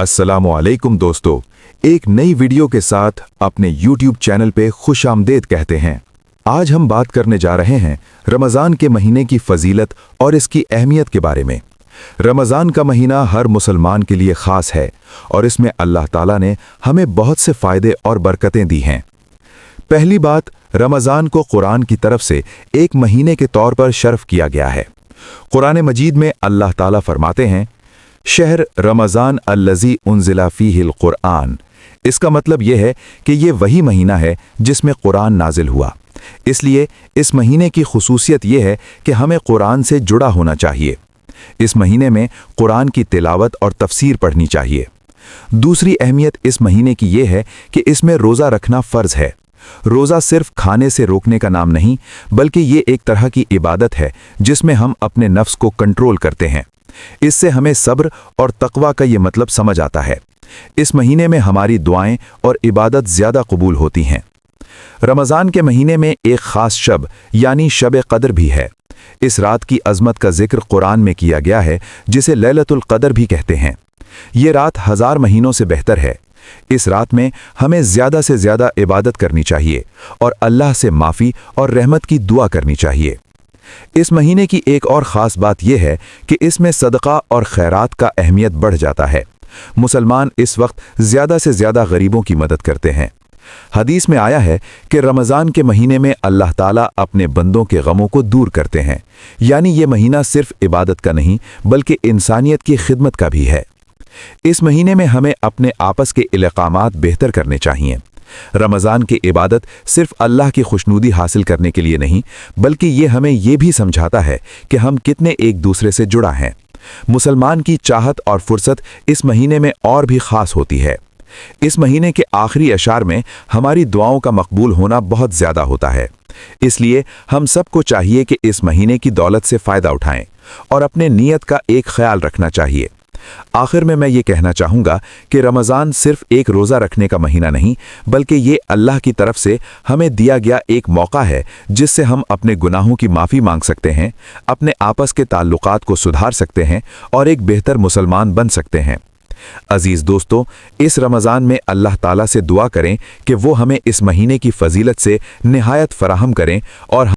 अस्सलामुअलैकुम दोस्तों, एक नई वीडियो के साथ अपने YouTube चैनल पे खुश आमदेद कहते हैं। आज हम बात करने जा रहे हैं रमज़ान के महीने की फजीलत और इसकी अहमियत के बारे में। रमज़ान का महीना हर मुसलमान के लिए ख़ास है और इसमें अल्लाह ताला ने हमें बहुत से फ़ायदे और बरकतें दी हैं। पहली बात, रमज़ान को कुरान की तरफ से एक महीने के तौर पर शर्फ किया गया है। कुरान मजीद में अल्लाह ताला फरमाते हैं, शहर रमज़ान अल्लज़ी उन्ज़िला फ़ीहिल क़ुरआन। इसका मतलब यह है कि ये वही महीना है जिसमें कुरान नाजिल हुआ। इसलिए इस महीने की खुसूसियत यह है कि हमें कुरान से जुड़ा होना चाहिए। इस महीने में कुरान की तिलावत और तफसीर पढ़नी चाहिए। दूसरी अहमियत इस महीने की यह है कि इसमें रोज़ा रखना फ़र्ज़ है। रोज़ा सिर्फ खाने से रोकने का नाम नहीं, बल्कि ये एक तरह की इबादत है जिसमें हम अपने नफ्स को कंट्रोल करते हैं। इससे हमें सब्र और तक़वा का ये मतलब समझ आता है। इस महीने में हमारी दुआएं और इबादत ज़्यादा कबूल होती हैं। रमज़ान के महीने में एक ख़ास शब यानी शब क़द्र भी है। इस रात की अज़मत का जिक्र कुरान में किया गया है, जिसे लैलतुल क़द्र भी कहते हैं। ये रात 1000 महीनों से बेहतर है। इस रात में हमें ज़्यादा से ज़्यादा इबादत करनी चाहिए और अल्लाह से माफ़ी और रहमत की दुआ करनी चाहिए। इस महीने की एक और ख़ास बात यह है कि इसमें सदका और खैरात का अहमियत बढ़ जाता है। मुसलमान इस वक्त ज़्यादा से ज़्यादा गरीबों की मदद करते हैं। हदीस में आया है कि रमज़ान के महीने में अल्लाह ताला अपने बंदों के गमों को दूर करते हैं। यानी ये महीना सिर्फ इबादत का नहीं, बल्कि इंसानियत की खिदमत का भी है। इस महीने में हमें अपने आपस के इलाक़ामात बेहतर करने चाहिए। रमज़ान की इबादत सिर्फ अल्लाह की खुशनुदी हासिल करने के लिए नहीं, बल्कि ये हमें ये भी समझाता है कि हम कितने एक दूसरे से जुड़ा हैं। मुसलमान की चाहत और फुर्सत इस महीने में और भी ख़ास होती है। इस महीने के आखिरी अशार में हमारी दुआओं का मकबूल होना बहुत ज़्यादा होता है। इसलिए हम सबको चाहिए कि इस महीने की दौलत से फ़ायदा उठाएं और अपने नीयत का एक ख्याल रखना चाहिए। आखिर में मैं ये कहना चाहूँगा कि रमज़ान सिर्फ एक रोज़ा रखने का महीना नहीं, बल्कि ये अल्लाह की तरफ से हमें दिया गया एक मौका है जिससे हम अपने गुनाहों की माफ़ी मांग सकते हैं, अपने आपस के ताल्लुकात को सुधार सकते हैं और एक बेहतर मुसलमान बन सकते हैं। अजीज़ दोस्तों, इस रमज़ान में अल्लाह ताला से दुआ करें कि वो हमें इस महीने की फजीलत से निहायत फराहम करें और